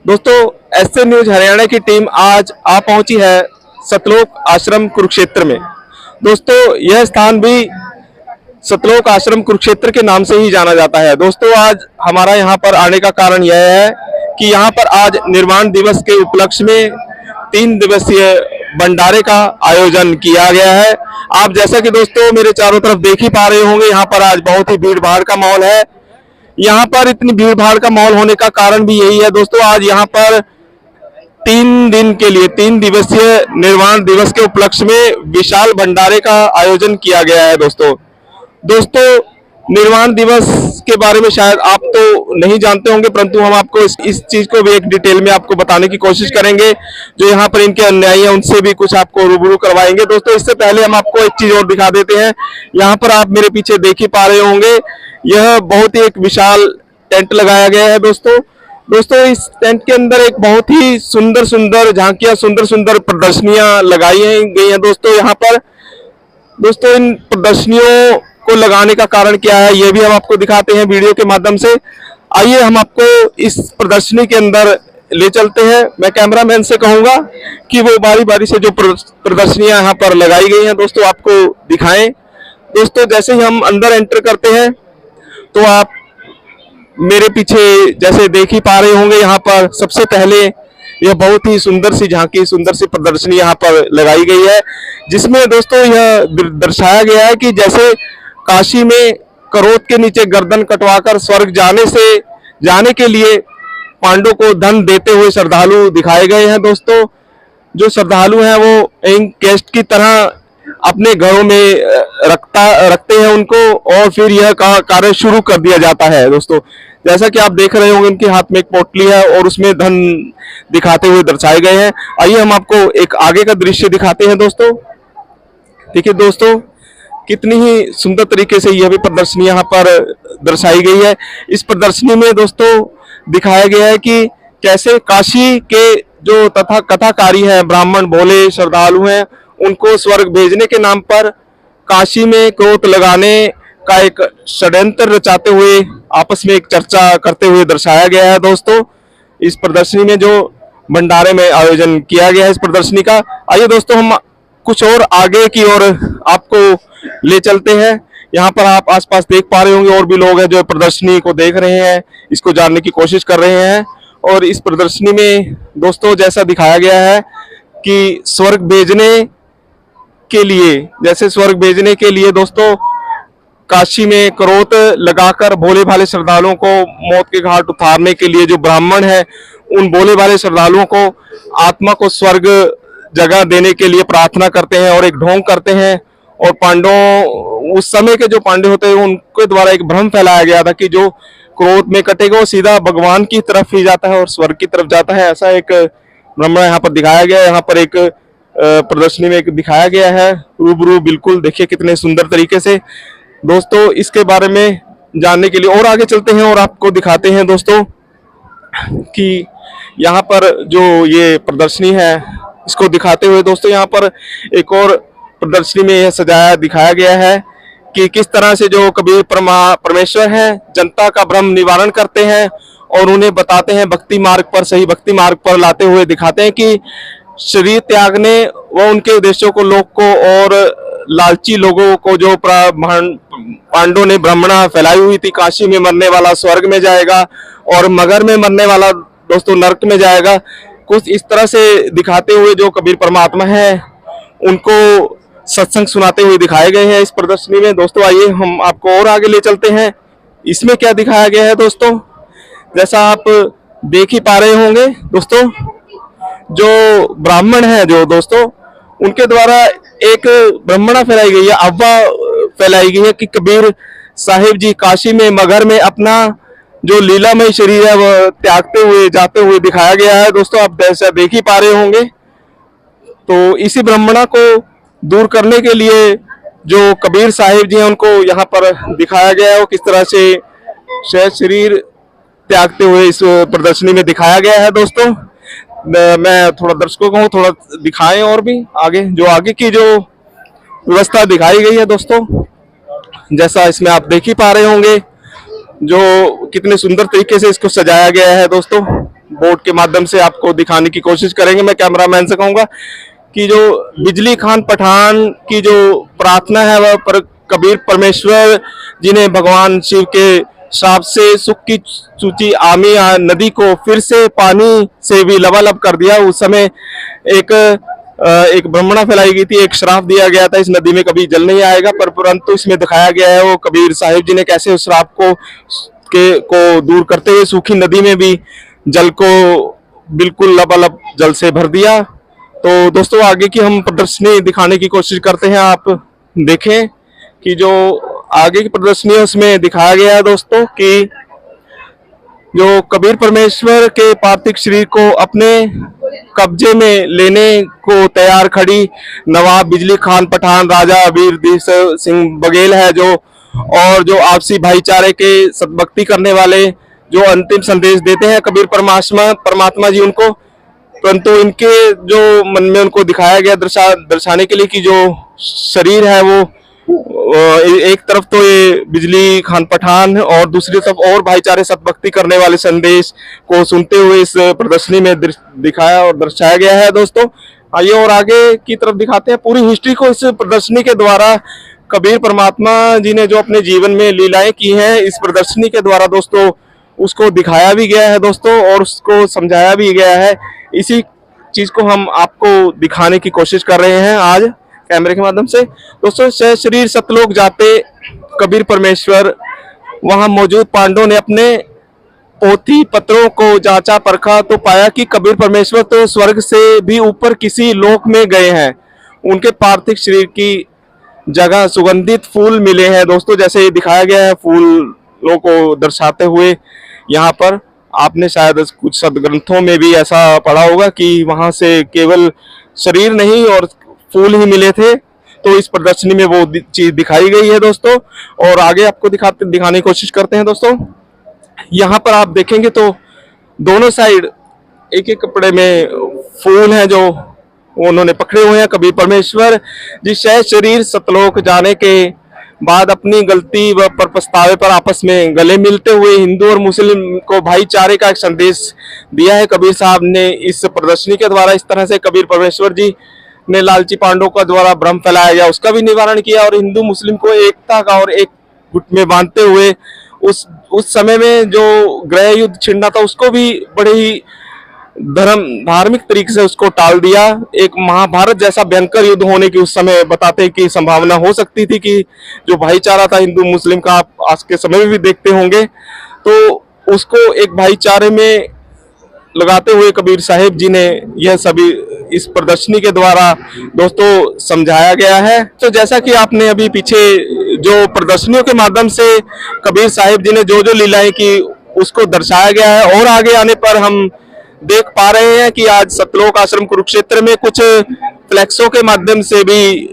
दोस्तों, S A news Haryana की team आज आ पहुंची है सतलोक आश्रम कुरुक्षेत्र में। दोस्तों, यह स्थान भी सतलोक आश्रम कुरुक्षेत्र के नाम से ही जाना जाता है। दोस्तों, आज हमारा यहाँ पर आने का कारण यह है कि यहाँ पर आज निर्माण दिवस के उपलक्ष्य में 3 दिवसीय भंडारे का आयोजन किया गया है। आप जैसा कि दोस्तों मेरे चारों तरफ देख ही पा रहे होंगे, यहाँ पर आज बहुत ही भीड़ भाड़ का माहौल है। यहाँ पर इतनी भीड़ भाड़ का माहौल होने का कारण भी यही है दोस्तों, आज यहाँ पर 3 दिन के लिए 3 दिवसीय निर्माण दिवस के उपलक्ष्य में विशाल भंडारे का आयोजन किया गया है। दोस्तों निर्माण दिवस के बारे में शायद आप तो नहीं जानते होंगे, परंतु हम आपको इस चीज को भी एक डिटेल में आपको बताने की कोशिश करेंगे। जो यहाँ पर इनके अन्यायी हैं उनसे भी कुछ आपको रूबरू करवाएंगे। दोस्तों, इससे पहले हम आपको एक चीज और दिखा देते हैं। यहाँ पर आप मेरे पीछे देख ही पा रहे होंगे, यह बहुत ही एक विशाल टेंट लगाया गया है। दोस्तों इस टेंट के अंदर एक बहुत ही सुंदर सुंदर झांकियां, सुंदर सुंदर प्रदर्शनियां लगाई गई हैं। दोस्तों यहाँ पर इन प्रदर्शनियों को लगाने का कारण क्या है, ये भी हम आपको दिखाते हैं वीडियो के माध्यम से। आइए हम आपको इस प्रदर्शनी के अंदर ले चलते हैं। मैं कैमरामैन से कहूंगा कि वो बारी बारी से जो प्रदर्शनियां यहाँ पर लगाई गई हैं दोस्तों आपको दिखाएं। दोस्तों, जैसे ही हम अंदर एंटर करते हैं तो आप मेरे पीछे जैसे देख ही पा रहे होंगे, यहाँ पर सबसे पहले यह बहुत ही सुंदर सी झांकी, सुंदर सी प्रदर्शनी यहाँ पर लगाई गई है, जिसमें दोस्तों यह दर्शाया गया है कि जैसे काशी में करोत के नीचे गर्दन कटवाकर स्वर्ग जाने के लिए पांडवों को धन देते हुए श्रद्धालु दिखाए गए हैं। दोस्तों, जो श्रद्धालु हैं वो एक गेस्ट की तरह अपने घरों में रखते हैं उनको, और फिर यह कार्य शुरू कर दिया जाता है। दोस्तों, जैसा कि आप देख रहे होंगे, इनके हाथ में एक पोटली है और उसमें धन दिखाते हुए दर्शाए गए हैं। आइए हम आपको एक आगे का दृश्य दिखाते हैं। दोस्तों देखिए दोस्तों, कितनी ही सुंदर तरीके से यह भी प्रदर्शनी यहाँ पर दर्शाई गई है। इस प्रदर्शनी में दोस्तों दिखाया गया है कि कैसे काशी के जो तथा कथाकारी हैं, ब्राह्मण भोले श्रद्धालु हैं, उनको स्वर्ग भेजने के नाम पर काशी में क्रोध लगाने का एक षड्यंत्र रचाते हुए आपस में एक चर्चा करते हुए दर्शाया गया है। दोस्तों, इस प्रदर्शनी में जो भंडारे में आयोजन किया गया है इस प्रदर्शनी का, आइए दोस्तों हम कुछ और आगे की ओर आपको ले चलते हैं। यहाँ पर आप आसपास देख पा रहे होंगे और भी लोग हैं जो प्रदर्शनी को देख रहे हैं, इसको जानने की कोशिश कर रहे हैं। और इस प्रदर्शनी में दोस्तों जैसा दिखाया गया है कि स्वर्ग भेजने के लिए दोस्तों काशी में क्रोध लगाकर भोले भाले श्रद्धालुओं को मौत के घाट उतारने के लिए जो ब्राह्मण है, उन भोले भाले श्रद्धालुओं को आत्मा को स्वर्ग जगह देने के लिए प्रार्थना करते हैं और एक ढोंग करते हैं। और पांडवों, उस समय के जो पांडव होते हैं उनके द्वारा एक भ्रम फैलाया गया था कि जो क्रोध में कटेगा वो सीधा भगवान की तरफ ही जाता है और स्वर्ग की तरफ जाता है। ऐसा एक भ्रम यहाँ पर दिखाया गया है। यहाँ पर एक प्रदर्शनी में एक दिखाया गया है रूबरू, बिल्कुल देखिए कितने सुंदर तरीके से। दोस्तों, इसके बारे में जानने के लिए और आगे चलते हैं और आपको दिखाते हैं दोस्तों कि यहाँ पर जो ये प्रदर्शनी है इसको दिखाते हुए दोस्तों यहाँ पर एक और प्रदर्शनी में यह सजाया दिखाया गया है कि किस तरह से जो कबीर परमेश्वर हैं जनता का भ्रम निवारण करते हैं और उन्हें बताते हैं भक्ति मार्ग पर, सही भक्ति मार्ग पर लाते हुए दिखाते हैं कि शरीर त्यागने व उनके उद्देश्यों को लोग को और लालची लोगों को जो पांडवों ने भ्रमणा फैलाई हुई थी, काशी में मरने वाला स्वर्ग में जाएगा और मगर में मरने वाला दोस्तों नरक में जाएगा, कुछ इस तरह से दिखाते हुए जो कबीर परमात्मा है उनको सत्संग सुनाते हुए दिखाए गए हैं इस प्रदर्शनी में। दोस्तों, आइए हम आपको और आगे ले चलते हैं। इसमें क्या दिखाया गया है दोस्तों, जैसा आप देख ही पा रहे होंगे दोस्तों, जो ब्राह्मण है जो दोस्तों उनके द्वारा एक ब्राह्मणा फैलाई गई है, अफवाह फैलाई गई है कि कबीर साहिब जी काशी में मगर में अपना जो लीलामय शरीर है वह त्यागते हुए जाते हुए दिखाया गया है। दोस्तों, आप जैसा देख ही पा रहे होंगे, तो इसी ब्राह्मणा को दूर करने के लिए जो कबीर साहिब जी हैं उनको यहाँ पर दिखाया गया है, वो किस तरह से शरीर त्यागते हुए इस प्रदर्शनी में दिखाया गया है। दोस्तों, मैं थोड़ा दर्शकों को थोड़ा दिखाएं और भी आगे की जो व्यवस्था दिखाई गई है दोस्तों, जैसा इसमें आप देख ही पा रहे होंगे जो कितने सुंदर तरीके से इसको सजाया गया है। दोस्तों बोर्ड के माध्यम से आपको दिखाने की कोशिश करेंगे। मैं कैमरामैन से कहूंगा कि जो बिजली खान पठान की जो प्रार्थना है वह कबीर परमेश्वर जी ने भगवान शिव के श्राप से सुख की सूची आमी नदी को फिर से पानी से भी लबालब कर दिया। उस समय एक एक भ्रमणा फैलाई गई थी, एक श्राप दिया गया था इस नदी में कभी जल नहीं आएगा, पर परंतु इसमें दिखाया गया है वो कबीर साहिब जी ने कैसे उस श्राप को दूर करते हुए सूखी नदी में भी जल को बिल्कुल लबालब जल से भर दिया। तो दोस्तों आगे की हम प्रदर्शनी दिखाने की कोशिश करते हैं। आप देखें कि जो आगे की प्रदर्शनी है उसमें दिखाया गया है दोस्तों कि जो कबीर परमेश्वर के पार्थिव शरीर को अपने कब्जे में लेने को तैयार खड़ी नवाब बिजली खान पठान राजा वीर सिंह बघेल है जो, और जो आपसी भाईचारे के सद्भक्ति करने वाले जो अंतिम संदेश देते हैं कबीर परमात्मा जी उनको, परंतु इनके जो मन में उनको दिखाया गया दर्शाने के लिए कि जो शरीर है वो एक तरफ तो ये बिजली खान पठान और दूसरी तरफ और भाईचारे सद्भक्ति करने वाले संदेश को सुनते हुए इस प्रदर्शनी में दिखाया और दर्शाया गया है। दोस्तों आइए और आगे की तरफ दिखाते हैं पूरी हिस्ट्री को। इस प्रदर्शनी के द्वारा कबीर परमात्मा जी ने जो अपने जीवन में लीलाएं की हैं इस प्रदर्शनी के द्वारा दोस्तों उसको दिखाया भी गया है दोस्तों, और उसको समझाया भी गया है। इसी चीज को हम आपको दिखाने की कोशिश कर रहे हैं आज कैमरे के माध्यम से। दोस्तों शरीर सतलोक जाते कबीर परमेश्वर, वहां मौजूद पांडवों ने अपने पोथी पत्रों को जांचा परखा तो पाया कि कबीर परमेश्वर तो स्वर्ग से भी ऊपर किसी लोक में गए हैं। उनके पार्थिव शरीर की जगह सुगंधित फूल मिले हैं दोस्तों, जैसे दिखाया गया है फूलों को दर्शाते हुए। यहाँ पर आपने शायद कुछ सदग्रंथों में भी ऐसा पढ़ा होगा कि वहां से केवल शरीर नहीं और फूल ही मिले थे। तो इस प्रदर्शनी में वो चीज दिखाई गई है दोस्तों, और आगे आपको दिखाने की कोशिश करते हैं दोस्तों। यहाँ पर आप देखेंगे तो दोनों साइड एक एक कपड़े में फूल हैं जो उन्होंने पकड़े हुए हैं। कबीर परमेश्वर जिस शरीर सतलोक जाने के बाद अपनी गलती व पर पछतावे पर आपस में गले मिलते हुए हिंदू और मुस्लिम को भाईचारे का एक संदेश दिया है कबीर साहब ने इस प्रदर्शनी के द्वारा। इस तरह से कबीर परमेश्वर जी ने लालची पांडवों का द्वारा भ्रम फैलाया गया उसका भी निवारण किया, और हिंदू मुस्लिम को एकता का और एक गुट में बांधते हुए उस समय में जो गृह युद्ध छिड़ना था उसको भी बड़े ही धार्मिक तरीके से उसको टाल दिया। एक महाभारत जैसा भयंकर युद्ध होने की उस समय बताते कि संभावना हो सकती थी कि जो भाईचारा था हिंदू मुस्लिम का, आप आज के समय में भी देखते होंगे, तो उसको एक भाईचारे में लगाते हुए कबीर साहिब जी ने यह सभी इस प्रदर्शनी के द्वारा दोस्तों समझाया गया है। तो जैसा कि आपने अभी पीछे जो प्रदर्शनियों के माध्यम से कबीर साहिब जी ने जो जो लीलाएं की उसको दर्शाया गया है, और आगे आने पर हम देख पा रहे हैं कि आज सतलोक आश्रम कुरुक्षेत्र में कुछ फ्लैक्सों के माध्यम से भी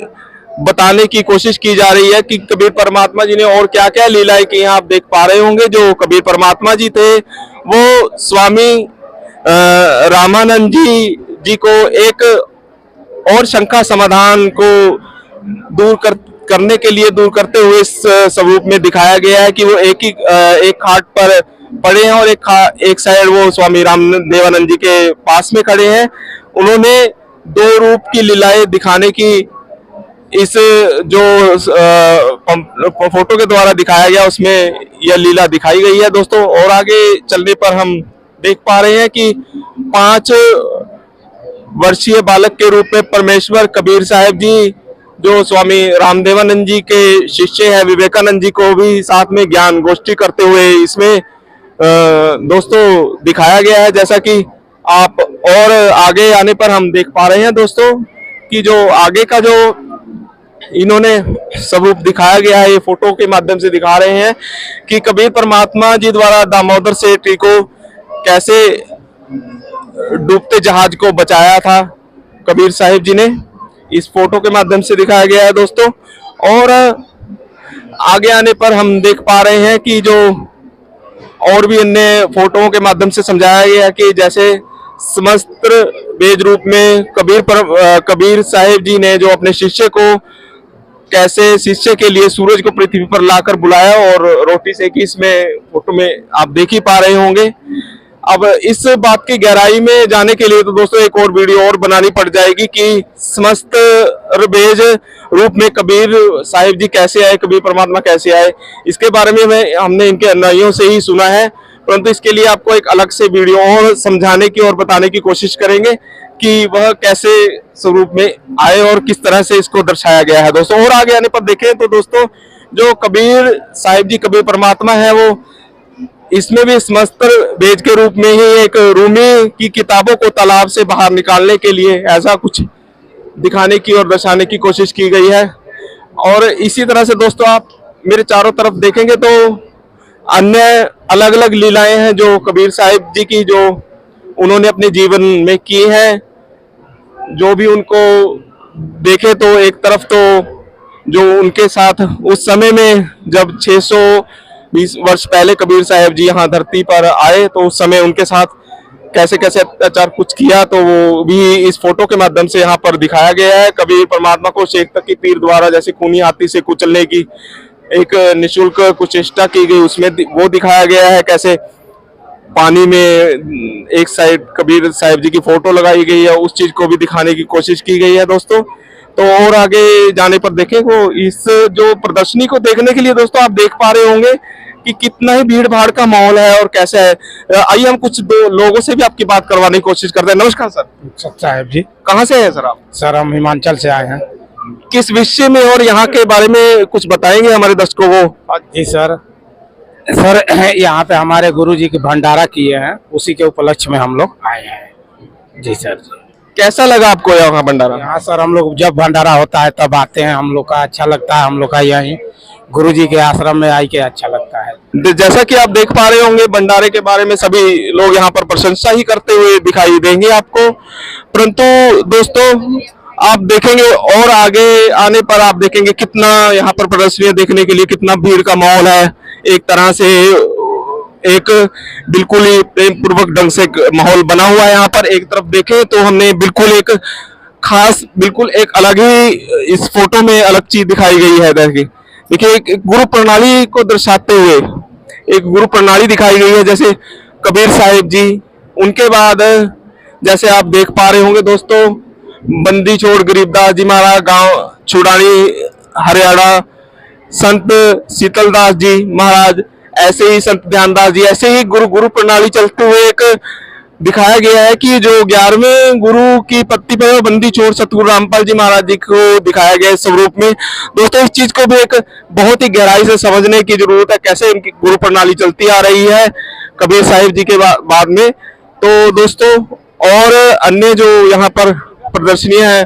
बताने की कोशिश की जा रही है कि कबीर परमात्मा जी ने और क्या क्या लीलाएं की हैं। आप देख पा रहे होंगे जो कबीर परमात्मा जी थे वो स्वामी रामानंद जी को एक और शंका समाधान को करने के लिए दूर करते हुए इस स्वरूप में दिखाया गया है कि वो एक खाट पर पड़े हैं और एक साइड वो स्वामी रामदेवानंद जी के पास में खड़े हैं। उन्होंने दो रूप की लीलाएं दिखाने की इस जो फोटो के द्वारा दिखाया गया उसमें यह लीला दिखाई गई है दोस्तों। और आगे चलने पर हम देख पा रहे हैं कि 5 वर्षीय बालक के रूप में परमेश्वर कबीर साहिब जी जो स्वामी रामदेवानंद जी के शिष्य हैं विवेकानंद जी को भी साथ में ज्ञान गोष्ठी करते हुए इसमें दोस्तों दिखाया गया है। जैसा कि आप और आगे आने पर हम देख पा रहे हैं दोस्तों कि जो आगे का जो इन्होंने स्वरूप दिखाया गया है ये फोटो के माध्यम से दिखा रहे हैं कि कबीर परमात्मा जी द्वारा दामोदर सेठ को कैसे डूबते जहाज को बचाया था कबीर साहिब जी ने, इस फोटो के माध्यम से दिखाया गया है दोस्तों। और आगे आने पर हम देख पा रहे हैं कि जो और भी अन्य फोटोओं के माध्यम से समझाया गया कि जैसे समस्त वेद रूप में कबीर साहिब जी ने जो अपने शिष्य को कैसे शिष्य के लिए सूरज को पृथ्वी पर लाकर बुलाया और रोटी सेकी, इसमें फोटो में आप देख ही पा रहे होंगे। अब इस बात की गहराई में जाने के लिए तो दोस्तों एक और वीडियो और बनानी पड़ जाएगी कि समस्त बेज रूप में कबीर साहिब जी कैसे आए, कबीर परमात्मा कैसे आए, इसके बारे में हमने इनके अनुयायियों से ही सुना है। परंतु इसके लिए आपको एक अलग से वीडियो और समझाने की और बताने की कोशिश करेंगे कि वह कैसे स्वरूप में आए और किस तरह से इसको दर्शाया गया है दोस्तों। और आगे आने पर देखें तो दोस्तों जो कबीर साहिब जी, कबीर परमात्मा है, वो इसमें भी समस्तर बेज के रूप में ही एक रूमी की किताबों को तालाब से बाहर निकालने के लिए ऐसा कुछ दिखाने की और दर्शाने की कोशिश की गई है। और इसी तरह से दोस्तों आप मेरे चारों तरफ देखेंगे तो अन्य अलग अलग लीलाएं हैं जो कबीर साहिब जी की, जो उन्होंने अपने जीवन में की हैं। जो भी उनको देखे तो एक तरफ तो जो उनके साथ उस समय में जब 620 वर्ष पहले कबीर साहब जी यहाँ धरती पर आए तो उस समय उनके साथ कैसे कैसे अत्याचार कुछ किया, तो वो भी इस फोटो के माध्यम से यहाँ पर दिखाया गया है। कबीर परमात्मा को शेख तकी पीर द्वारा जैसे खूनी हाथी से कुचलने की एक निशुल्क कुछ चेष्टा की गई, उसमें वो दिखाया गया है। कैसे पानी में एक साइड कबीर साहिब जी की फोटो लगाई गई है, उस चीज को भी दिखाने की कोशिश की गई है दोस्तों। तो और आगे जाने पर देखें वो इस जो प्रदर्शनी को देखने के लिए दोस्तों आप देख पा रहे होंगे कि कितना ही भीड़ भाड़ का माहौल है और कैसा है। आइए हम कुछ दो लोगों से भी आपकी बात करवाने की कोशिश करते हैं। नमस्कार सर। साहब जी, कहाँ से हैं सर आप? सर हम हिमाचल से आए हैं। किस विषय में और यहाँ के बारे में कुछ बताएंगे हमारे दर्शकों को? जी सर, यहाँ पे हमारे गुरुजी की भंडारा किए हैं, उसी के उपलक्ष्य में हम लोग आए हैं। जी सर जी। कैसा लगा आपको यहाँ भंडारा? यहाँ सर हम लोग जब भंडारा होता है तब आते हैं, हम लोग का अच्छा लगता है। हम लोग का यहीं गुरुजी के आश्रम में आई के अच्छा लगता है। जैसा कि आप देख पा रहे होंगे भंडारे के बारे में सभी लोग यहाँ पर प्रशंसा ही करते हुए दिखाई देंगे आपको। परंतु दोस्तों आप देखेंगे और आगे आने पर आप देखेंगे कितना यहाँ पर प्रदर्शनियां देखने के लिए कितना भीड़ का माहौल है। एक तरह से एक बिल्कुल ही प्रेम पूर्वक ढंग से माहौल बना हुआ है यहाँ पर। एक तरफ देखें तो हमने बिल्कुल एक खास, बिल्कुल एक अलग ही इस फोटो में अलग चीज दिखाई गई है। देखिए एक गुरु प्रणाली को दर्शाते हुए एक गुरु प्रणाली दिखाई गई है, जैसे कबीर साहिब जी, उनके बाद जैसे आप देख पा रहे होंगे दोस्तों बंदी छोड़ गरीबदास जी महाराज गांव छुड़ानी हरियाणा, संत शीतलदास जी महाराज, ऐसे ही संत ध्यानदास जी, ऐसे ही गुरु प्रणाली चलते हुए एक दिखाया गया है कि जो 11वें गुरु की पत्ती पर बंदी छोड़ सतगुरु रामपाल जी महाराज जी को दिखाया गया इस स्वरूप में। दोस्तों इस चीज को भी एक बहुत ही गहराई से समझने की जरूरत है, कैसे इनकी गुरु प्रणाली चलती आ रही है कबीर साहिब जी के बाद में। तो दोस्तों और अन्य जो यहाँ पर प्रदर्शनियां हैं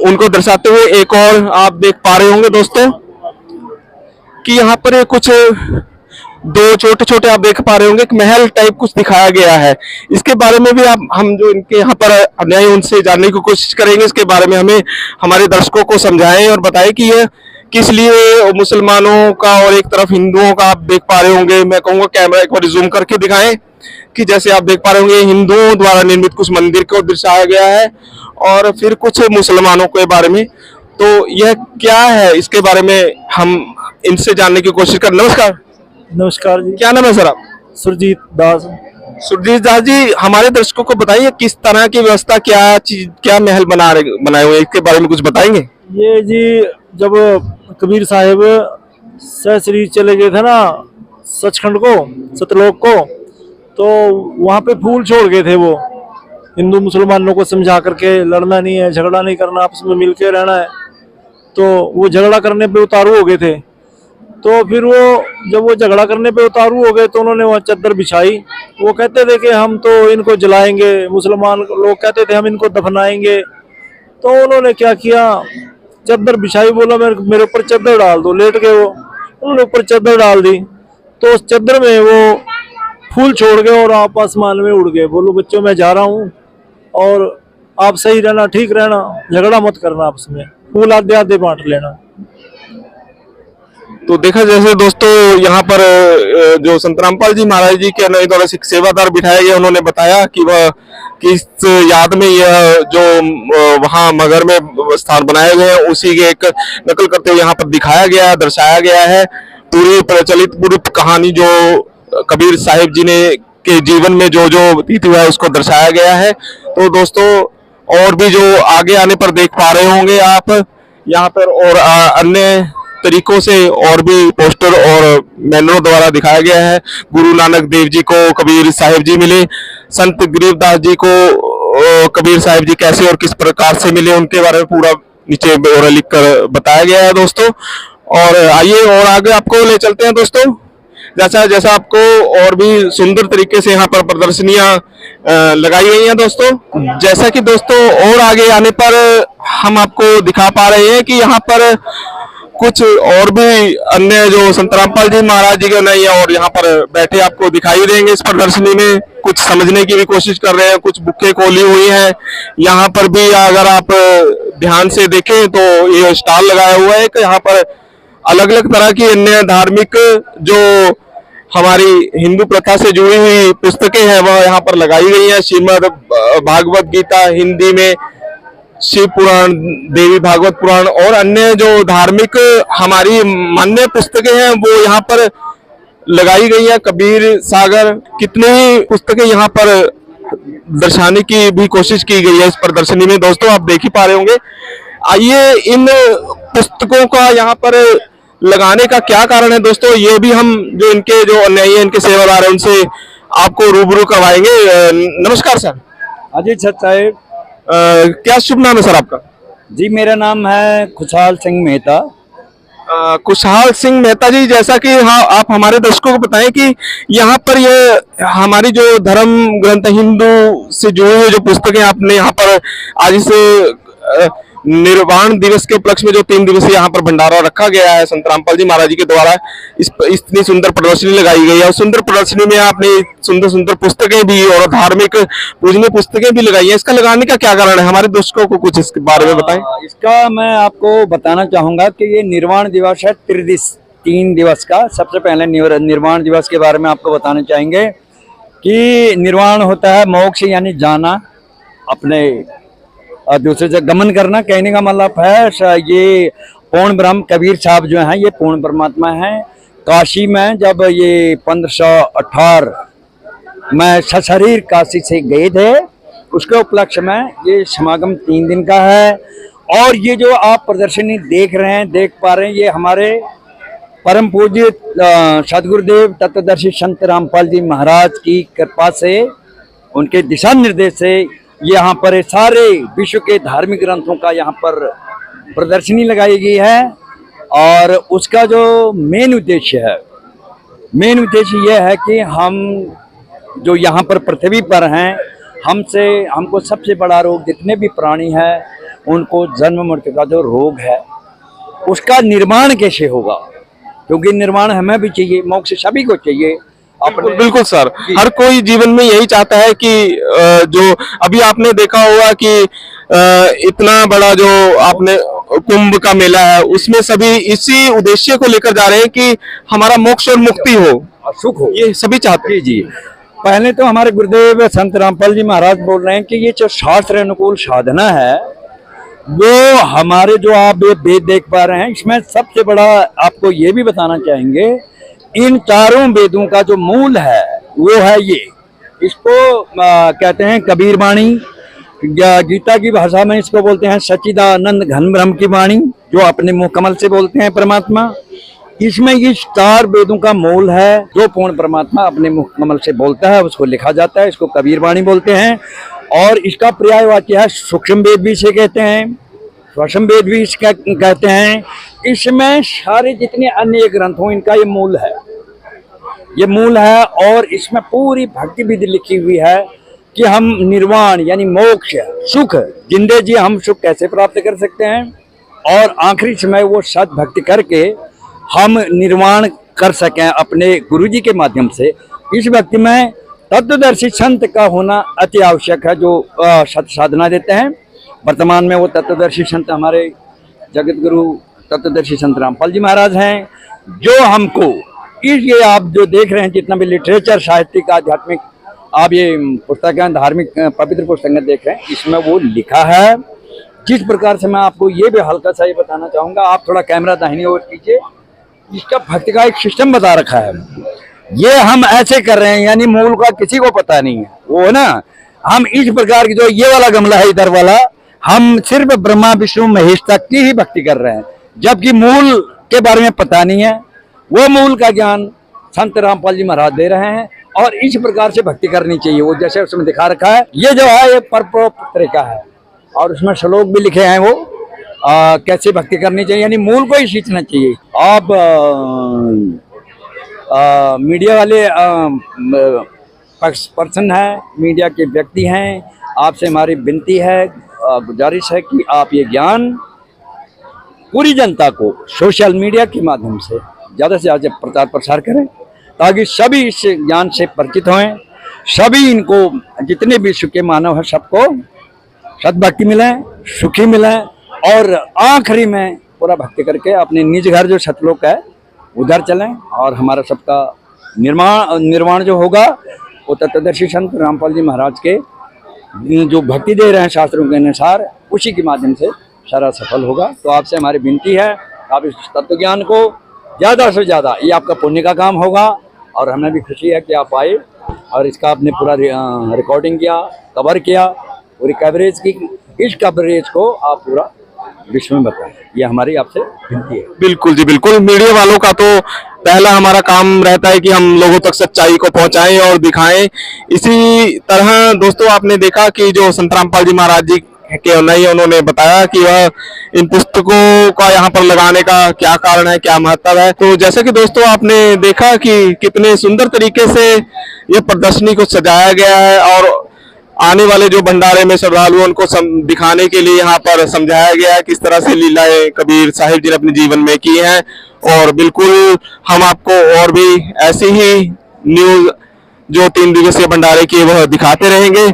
उनको दर्शाते हुए एक और आप देख पा रहे होंगे दोस्तों कि यहाँ पर कुछ दो छोटे छोटे आप देख पा रहे होंगे एक महल टाइप कुछ दिखाया गया है। इसके बारे में भी हम जो इनके यहाँ पर अन्यायी उनसे जानने की कोशिश करेंगे। इसके बारे में हमें हमारे दर्शकों को समझाएं और बताएं कि यह किस लिए मुसलमानों का और एक तरफ हिंदुओं का आप देख पा रहे होंगे। मैं कहूँगा कैमरा एक बार जूम करके दिखाएं कि जैसे आप देख पा रहे होंगे हिंदुओं द्वारा निर्मित कुछ मंदिर को दर्शाया गया है और फिर कुछ मुसलमानों के बारे में। तो यह क्या है इसके बारे में हम इनसे जानने की कोशिश कर। नमस्कार। नमस्कार जी। क्या नाम है सर आप? सुरजीत दास। सुरजीत दास जी, हमारे दर्शकों को बताइए किस तरह की व्यवस्था, क्या चीज, क्या महल बनाए हुए, इसके बारे में कुछ बताएंगे? ये जी जब कबीर साहिब सहस्री चले गए थे ना सचखंड को, सतलोक को, तो वहाँ पे फूल छोड़ गए थे वो हिंदू मुसलमानों को समझा करके, लड़ना नहीं है, झगड़ा नहीं करना, आपस में मिलके रहना है। तो वो झगड़ा करने पे उतारू हो गए थे। तो फिर वो जब वो झगड़ा करने पे उतारू हो गए तो उन्होंने वहाँ चादर बिछाई। वो कहते थे कि हम तो इनको जलाएंगे, मुसलमान लोग कहते थे हम इनको दफनाएंगे। तो उन्होंने क्या किया, चादर बिछाई, बोला मेरे ऊपर चादर डाल दो। लेट गए वो, उन्होंने ऊपर चादर डाल दी तो उस चादर में वो फूल छोड़ गए और आप आसमान में उड़ गए। बोलो बच्चों मैं जा रहा हूँ और आप सही रहना, ठीक रहना, झगड़ा मत करना, आपस में फूल आधे आधे बांट लेना। तो देखा जैसे दोस्तों यहाँ पर जो संत रामपाल जी महाराज जी के अनुयायी द्वारा सेवादार बिठाए गए, उन्होंने बताया कि वह किस याद में यह जो वहाँ मगर में स्थान बनाए गए हैं उसी के एक नकल करते हुए यहाँ पर दिखाया गया है, दर्शाया गया है। पूरी प्रचलित पूरी कहानी जो कबीर साहिब जी ने के जीवन में जो जो व्यतीत हुआ है उसको दर्शाया गया है। तो दोस्तों और भी जो आगे आने पर देख पा रहे होंगे आप यहाँ पर, और अन्य तरीकों से और भी पोस्टर और बैनरों द्वारा दिखाया गया है। गुरु नानक देव जी को कबीर साहिब जी मिले, संत गरीबदास जी को कबीर साहिब जी कैसे और किस प्रकार से मिले, उनके बारे में पूरा नीचे ब्यौरा लिख कर बताया गया है दोस्तों। और आइए और आगे आपको ले चलते हैं दोस्तों, जैसा जैसा आपको और भी सुंदर तरीके से यहाँ पर प्रदर्शनियां लगाई गई हैं दोस्तों। जैसा कि दोस्तों और आगे आने पर हम आपको दिखा पा रहे हैं कि यहाँ पर कुछ और भी अन्य जो संत रामपाल जी महाराज जी के नहीं और यहाँ पर बैठे आपको दिखाई देंगे इस प्रदर्शनी में। कुछ समझने की भी कोशिश कर रहे हैं, कुछ बुकें खोली हुई हैं। यहाँ पर भी अगर आप ध्यान से देखें तो ये स्टॉल लगाया हुआ है कि यहाँ पर अलग अलग तरह की अन्य धार्मिक जो हमारी हिंदू प्रथा से जुड़ी हुई पुस्तकें हैं वह यहाँ पर लगाई गई हैं। श्रीमद् भागवत गीता हिंदी में, शिव पुराण, देवी भागवत पुराण और अन्य जो धार्मिक हमारी मान्य पुस्तकें हैं वो यहाँ पर लगाई गई है। कबीर सागर, कितनी ही पुस्तकें यहाँ पर दर्शाने की भी कोशिश की गई है इस प्रदर्शनी में दोस्तों, आप देख ही पा रहे होंगे। आइए इन पुस्तकों का यहाँ पर लगाने का क्या कारण है दोस्तों, ये भी हम जो इनके जो अन्यायी इनके सेवादार हैं उनसे आपको रूबरू करवाएंगे। नमस्कार सर। अजीत साहब। क्या शुभ नाम है सर आपका? जी मेरा नाम है खुशहाल सिंह मेहता। खुशहाल सिंह मेहता जी, जैसा कि हाँ आप हमारे दर्शकों को बताएं कि यहाँ पर ये हमारी जो धर्म ग्रंथ हिंदू से जुड़ी हुई जो पुस्तकें आपने यहाँ पर आज इस निर्वाण दिवस के उपलक्ष्य में जो 3 दिवसीय यहाँ पर भंडारा रखा गया है संत रामपाल जी महाराज जी के द्वारा, इतनी सुंदर प्रदर्शनी लगाई गई है। और सुंदर प्रदर्शनी में आपने सुंदर सुंदर पुस्तकें भी और धार्मिक पूजनीय पुस्तकें भी लगाई है। इसका लगाने का क्या कारण है, हमारे दर्शकों को कुछ इसके बारे में बताएं। इसका मैं आपको बताना चाहूंगा कि ये निर्वाण दिवस है 3 दिवस का। सबसे पहले निर्वाण दिवस के बारे में आपको बताना चाहेंगे कि निर्वाण होता है मोक्ष यानी जाना, अपने दूसरे से गमन करना। कहने का मतलब है ये पूर्ण ब्रह्म कबीर साहब जो हैं ये पूर्ण परमात्मा हैं। काशी में जब ये 1518 में सशरीर काशी से गए थे, उसके उपलक्ष्य में ये समागम 3 दिन का है। और ये जो आप प्रदर्शनी देख रहे हैं, देख पा रहे हैं, ये हमारे परम पूज्य सदगुरुदेव तत्वदर्शी संत रामपाल जी महाराज की कृपा से, उनके दिशा निर्देश से यहाँ पर सारे विश्व के धार्मिक ग्रंथों का यहाँ पर प्रदर्शनी लगाई गई है। और उसका जो मेन उद्देश्य यह है कि हम जो यहाँ पर पृथ्वी पर हैं, हमको सबसे बड़ा रोग जितने भी प्राणी हैं उनको जन्म मृत्यु का जो रोग है उसका निर्माण कैसे होगा, क्योंकि निर्माण हमें भी चाहिए, मोक्ष सभी को चाहिए। बिल्कुल सर, हर कोई जीवन में यही चाहता है कि जो अभी आपने देखा होगा कि इतना बड़ा जो आपने कुंभ का मेला है उसमें सभी इसी उद्देश्य को लेकर जा रहे हैं कि हमारा मोक्ष और मुक्ति हो, सुख हो, ये सभी चाहते हैं। जी पहले तो हमारे गुरुदेव संत रामपाल जी महाराज बोल रहे हैं कि ये जो शास्त्र अनुकूल साधना है वो हमारे जो आप वेद देख पा रहे हैं, इसमें सबसे बड़ा आपको ये भी बताना चाहेंगे, इन चारों वेदों का जो मूल है वो है ये, इसको कहते हैं कबीर वाणी, गीता की भाषा में इसको बोलते हैं सच्चिदानंद घन ब्रह्म की वाणी, जो अपने मुंह कमल से बोलते हैं परमात्मा। इसमें ये 4 वेदों का मूल है, जो पूर्ण परमात्मा अपने मुख कमल से बोलता है उसको लिखा जाता है, इसको कबीर वाणी बोलते हैं। और इसका पर्यायवाची है सूक्ष्म वेद भी इसे कहते हैं, सूक्ष्म वेद भी इसका कहते हैं। इसमें सारे जितने अन्य ग्रंथ हो इनका ये मूल है। और इसमें पूरी भक्ति विधि लिखी हुई है कि हम निर्वाण यानी मोक्ष, सुख, जिंदे जी हम सुख कैसे प्राप्त कर सकते हैं और आखिरी समय वो सत भक्ति करके हम निर्वाण कर सकें अपने गुरुजी के माध्यम से। इस भक्ति में तत्वदर्शी संत का होना अति आवश्यक है, जो सत साधना देते हैं। वर्तमान में वो तत्वदर्शी संत हमारे जगत गुरु तत्वदर्शी संत रामपाल जी महाराज हैं, जो हमको ये आप जो देख रहे हैं जितना भी लिटरेचर, साहित्यिक, आध्यात्मिक आप ये पुस्तकें, धार्मिक पवित्र पुस्तकें देख रहे हैं, इसमें वो लिखा है। जिस प्रकार से मैं आपको ये भी हल्का सा ये बताना चाहूँगा, आप थोड़ा कैमरा दाहिनी ओर कीजिए। इसका भक्ति का एक सिस्टम बता रखा है। ये हम ऐसे कर रहे हैं, यानी मूल का किसी को पता नहीं है। वो है ना, हम इस प्रकार की, जो ये वाला गमला है इधर वाला, हम सिर्फ ब्रह्मा विष्णु महेश तक की ही भक्ति कर रहे हैं, जबकि मूल के बारे में पता नहीं है। वो मूल का ज्ञान संत रामपाल जी महाराज दे रहे हैं, और इस प्रकार से भक्ति करनी चाहिए। वो जैसे उसमें दिखा रखा है, ये जो है ये परप्रोक्तरिका है, और उसमें श्लोक भी लिखे हैं वो कैसे भक्ति करनी चाहिए, यानी मूल को ही सींचना चाहिए। आप मीडिया वाले पर्सन है, मीडिया के व्यक्ति हैं, आपसे हमारी विनती है, गुजारिश है कि आप ये ज्ञान पूरी जनता को सोशल मीडिया के माध्यम से ज़्यादा प्रचार प्रसार करें, ताकि सभी इस ज्ञान से परिचित हों, सभी इनको, जितने भी विश्व के मानव हैं, सबको सद्भक्ति मिले, सुखी मिले, और आखिरी में पूरा भक्ति करके अपने निज घर जो सतलोक है उधर चलें, और हमारा सबका निर्वाण जो होगा वो तत्वदर्शी संत रामपाल जी महाराज के जो भक्ति दे रहे हैं शास्त्रों के अनुसार, उसी के माध्यम से सारा सफल होगा। तो आपसे हमारी विनती है, आप इस तत्व ज्ञान को ज़्यादा से ज़्यादा, ये आपका पुण्य का काम होगा, और हमें भी खुशी है कि आप आए और इसका आपने पूरा रिकॉर्डिंग किया, कवर किया, पूरी कवरेज की। इस कवरेज को आप पूरा विश्व में बताएं, ये हमारी आपसे विनती है। बिल्कुल जी, बिल्कुल। मीडिया वालों का तो पहला हमारा काम रहता है कि हम लोगों तक सच्चाई को पहुंचाएं और दिखाएं। इसी तरह दोस्तों, आपने देखा कि जो संत रामपाल जी महाराज जी के नहीं, उन्होंने बताया कि वह इन पुस्तकों का यहाँ पर लगाने का क्या कारण है, क्या महत्व है। तो जैसे कि दोस्तों आपने देखा कि कितने सुंदर तरीके से ये प्रदर्शनी को सजाया गया है, और आने वाले जो भंडारे में श्रद्धालुओं उनको दिखाने के लिए यहाँ पर समझाया गया है किस तरह से लीलाएं कबीर साहिब जी ने अपने जीवन में की हैं। और बिल्कुल हम आपको और भी ऐसी ही न्यूज जो 3 दिवसीय भंडारे की वह दिखाते रहेंगे।